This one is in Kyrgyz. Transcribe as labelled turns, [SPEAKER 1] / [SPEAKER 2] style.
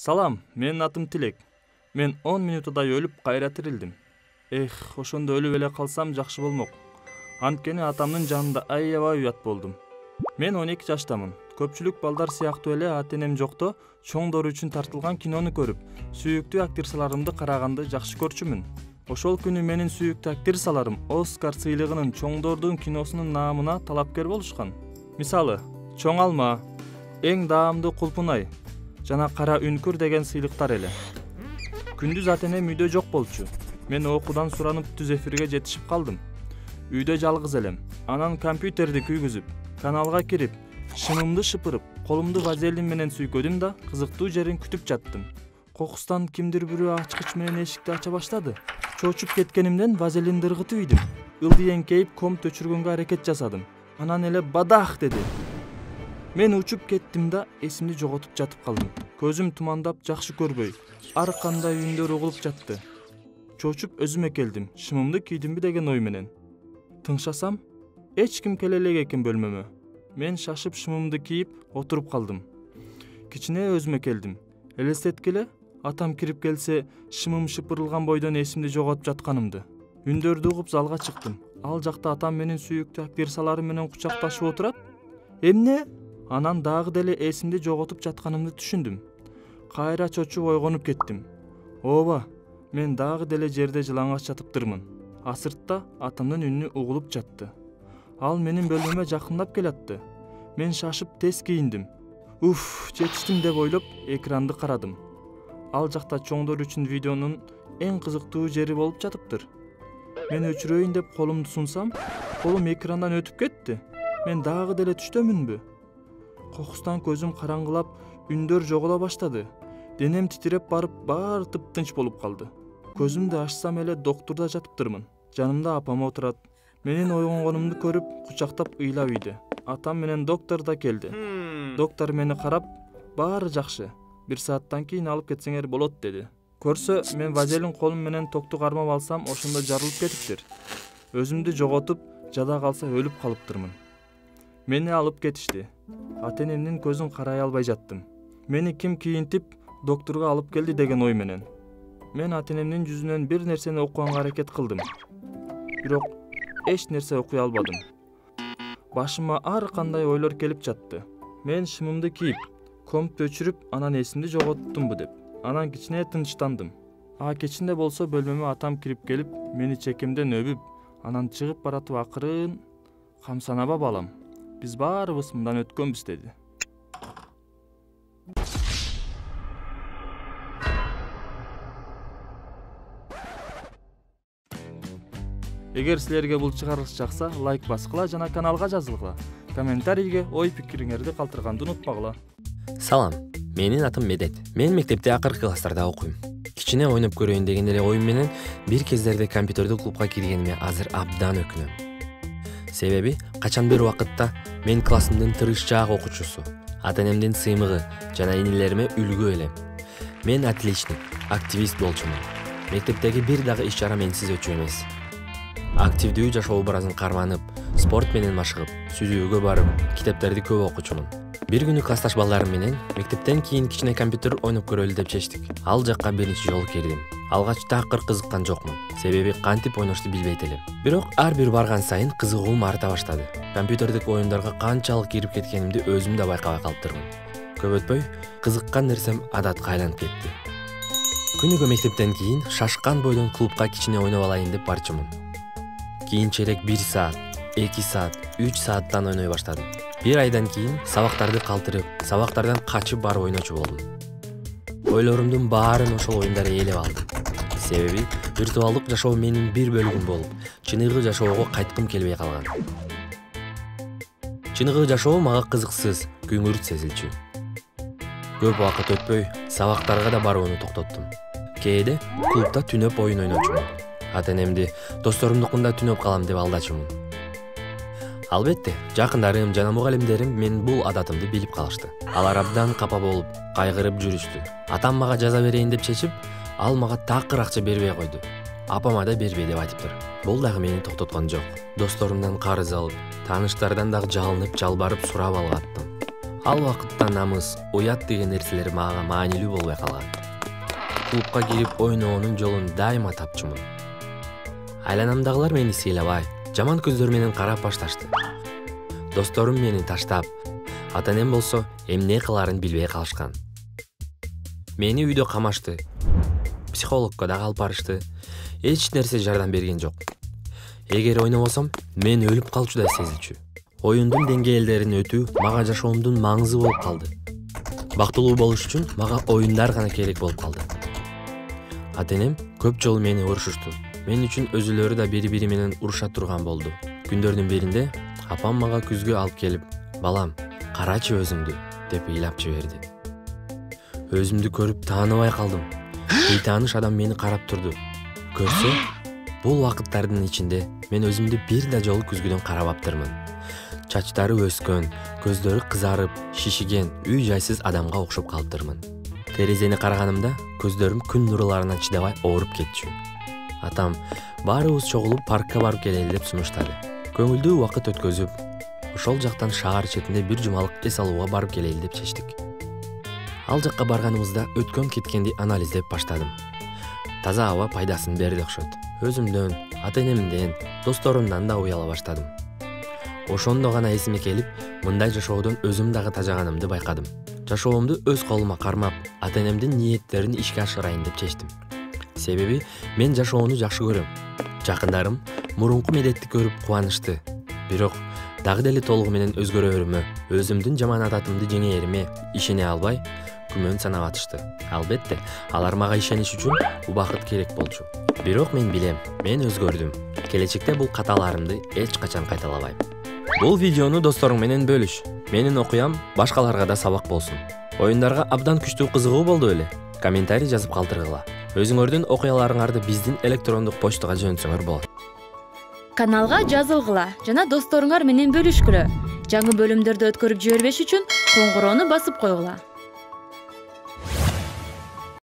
[SPEAKER 1] Салам, менин атым Тилек. Мен 10 минутадай өлүп кайра тирилдим. Ошондо өлүп эле калсам жакшы болмок. Анткени атамдын жанында аябай уят болдум. Мен 12 жаштамын. Көпчүлүк балдар сыяктуу эле ата-энем жокто чоңдор үчүн тартылган кинону көрүп, сүйүктүү актрисаларымды караганды жакшы көрчүмүн. Ошол күнү менин сүйүктүү актрисаларым Оскар сыйлыгынын чоңдордун киносунун наамына талапкер болушкан. Мисалы, Чоң алма, Эң даамдуу Кулпунай жана Кара үңкүр деген сыйлыктар эле. Күндүз ата-энем үйдө жок болчу. Мен окуудан суранып түз эфирге жетишип калдым. Үйдө жалгыз элем. Анан компьютерди күйгүзүп, каналга кирип, шымымды шыпырып, колумду вазелин менен сүйкөдүм да кызыктуу жерин күтүп жаттым. Кокустан кимдир бирөө ачкыч менен эшикти ача баштады. Чочуп кеткенимден вазелинди ыргытып ийдим. Ылдый эңкейип комп өчүргөнгө аракет жасадым. Анан эле бадах деди. Мен учуп кеттим да эсимди жоготуп жатып калдым. Көзүм тумандап жакшы көрбөй, ар кандай үндөр угулуп жатты. Чочуп өзүмө келдим, шымымды кийдимби деген ой менен. Тыңшасам, эч ким келе элек экен бөлмөмө. Мен шашып шымымды кийип отуруп калдым. Кичине өзүмө келдим. Элестеткеле, атам кирип келсе, шымым шыпырылган бойдон эсимди жоготуп жатканымды. Үндөрдү угуп залга чыктым. Ал жакта атам менин сүйүктүү актрисалары менен кучакташып отурат. Эмне? Анан дагы деле эсимди жоготуп жатканымды түшүндүм. Кайра чочуп ойгонуп кеттим. Ооба, мен дагы деле жерде жылаңач жатыптырмын. Асыртта атамдын үнү угулуп жатты. Ал менин бөлмөмө жакындап келатты. Мен шашып тез кийиндим. Жетиштим деп ойлоп экранды карадым. Ал жакта чоңдор үчүн видеонун эң кызыктуу жери болуп жатыптыр. Мен өчүрөйүн деп колумду сунсам, колум экрандан өтүп кетти. Мен дагы деле түштөмүнбү? Кокустан көзүм караңгылап, үндөр жоголо баштады. Денем титиреп барып, баары тыптынч болуп калды. Көзүмдү ачсам эле доктурда жатыптырмын. Жанымда апам отурат. Менин ойгонгонумду көрүп, кучактап ыйлап ийди. Атам менен доктор да келди. Доктор мени карап, баары жакшы. 1 сааттан кийин алып кетсеңер болот деди. Көрсө, мен вазелин колум менен токту кармап алсам, ошондо жарылып кетиптир. Өзүмдү жоготуп, жада калса өлүп калыптырмын. Мени алып кетишти. Ата-энемдин көзүн карай албай жаттым. Мени ким кийинтип, доктурга алып келди деген ой менен. Мен ата-энемдин жүзүнөн бир нерсени окуганга аракет кылдым. Бирок эч нерсе окуй албадым. Башыма ар кандай ойлор келип жатты. Мен шымымды кийип, компты өчүрүп, анан эсимди жоготтумбу деп. Анан кичине тынчтандым. Кечинде болсо бөлмөмө атам кирип келип, мени чекемден өбүп, анан чыгып баратып акырын камсанаба балам. Биз баарыбыз мындан өткөнбүз деди. Эгер силерге бул чыгарылыш жакса, лайк баскыла жана каналга жазылгыла. Комментарийге ой пикириңерди калтырганды унутпагыла.
[SPEAKER 2] Салам, менин атым Медет. Мен мектепте акыркы класстарда окуйм. Кичине ойноп көрөйүн деген эле оюм менен бир кездерде компьютердик клубга киргениме азыр абдан өкүнөм. Себеби качан бир убакытта мен классымдын тырышчаак окуучусу, ата-энемдин сыймыгы жана инилериме үлгү элем. Мен отличник, активист болчумун. Мектептеги бир дагы иш-чара менсиз өтчү эмес. Активдүү жашоо образын карманып, спорт менен машыгып, сүзүүгө барып, китептерди көп окучумун. Бир күнү классташ балдарым менен мектептен кийин кичине компьютер ойноп көрөлү деп чечтик. Ал жакка биринчи жолу кирдим. Алгач такыр кызыккан жокмун, себеби кантип ойношту билбейт элем. Бирок ар бир барган сайын кызыгуум арта баштады. Компьютердик оюндарга канчалык кирип кеткенимди өзүм да байкабай калыптырмын. Көп өтпөй, кызыккан нерсем адатка айланып кетти. Күнүгө мектептен кийин шашкан бойдон клубка кичине ойноп алайын деп барчумун. Кийинчерээк 1 саат, 2 саат, 3 сааттан ойной баштадым. Бир айдан кийин сабактарды калтырып, сабактардан качып барып ойночу болдум. Ойлорумдун баарын ошол оюндар ээлеп алды. Себеби виртуалдык жашоо менин бир бөлүгүм болуп, чыныгы жашоого кайткым келбей калган. Чыныгы жашоо мага кызыксыз, күңүрт сезилчү. Көп убакыт өтпөй, сабактарга да барууну токтоттум. Кээде клубда түнөп оюн ойночумун. Ата-энемди досторумдукунда түнөп калам деп алдачумун. Албетте, жакындарым жана мугалимдерим мен бул адатымды билип калышты. Алар абдан капа болуп, кайгырып жүрүштү. Атам мага жаза берейин деп чечип, ал мага такыр акча бербей койду. Апама да бербей деп айтыптыр. Бул дагы мени токтоткон жок. Досторумдан карыз алып, тааныштардан дагы жалынып, жалбарып сурап алгаттым. Ал убакытта намыс, уят деген нерселер мага маанилүү болбой калган. Клубка кирип ойноонун жолун дайыма тапчумун. Айланамдагылар мени сыйлабай, жаман көздөр менен карап башташты. Досторум мени таштап, ата-энем болсо эмне кыларын билбей калышкан. Мени үйдө камашты. Психологко да алып барышты. Эч нерсе жардам берген жок. Эгер ойнобосом, мен өлүп калчудай сезилчү. Оюндун деңгээлдерин өтүү мага жашоомдун маңызы болуп калды. Бактылуу болуш үчүн мага оюндар гана керек болуп калды. Ата-энем көп жолу мени урушушту. Мен үчүн өзүлөрү да бири-бири менен уруша турган болду. Күндөрдүн биринде апам мага күзгү алып келип, "Балам, карачы өзүңдү" деп ыйлап жиберди. Өзүмдү көрүп тааныбай калдым. Бейтааныш адам мени карап турду. Көрсө, бул убакыттардын ичинде мен өзүмдү бир да жолу күзгүдөн карабаптырмын. Чачтары өскөн, көздөрү кызарып, шишиген, үй жайсыз адамга окшоп калыптырмын. Терезени караганымда көздөрүм күн нурларына чыдабай ооруп кетчү. Атам баарыбыз чогулуп паркка барып келели деп сунуштады. Көңүлдүү убакыт өткөзүп, ошол жактан шаар четинде бир жумалык эс алууга барып келели деп чечтик. Ал жакка барганыбызда өткөн кеткенди анализдеп баштадым. Таза аба пайдасын берди окшойт. Өзүмдөн, ата-энемден, досторумдан да уяла баштадым. Ошондо гана эсиме келип, мындай жашоодон өзүм дагы тажаганымды байкадым. Жашоомду өз колума кармап, ата-энемдин ниеттерин ишке ашырайын деп чечтим. Себеби мен жашоону жакшы көрөм. Жакындарым мурунку Медетти көрүп кубанышты. Бирок дагы деле толугу менен өзгөрөөрүмө, өзүмдүн жаман адатымды жеңээриме ишене албай, күмөн санап атышты. Албетте, алар мага ишениш үчүн убакыт керек болчу. Бирок мен билем, мен өзгөрдүм. Келечекте бул каталарымды эч качан кайталабайм. Бул видеону досторуң менен бөлүш. Менин окуям башкаларга да сабак болсун. Оюндарга абдан күчтүү кызыгуу болду беле? Комментарий жазып калтыргыла. Өзүңөрдүн окуяларыңарды биздин электрондук почтага жөнөтсөңөр болот.
[SPEAKER 3] Каналга жазылгыла жана досторуңар менен бөлүшкүлө. Жаңы бөлүмдөрдү өткөрүп жибербеш үчүн коңгуроону басып койгула.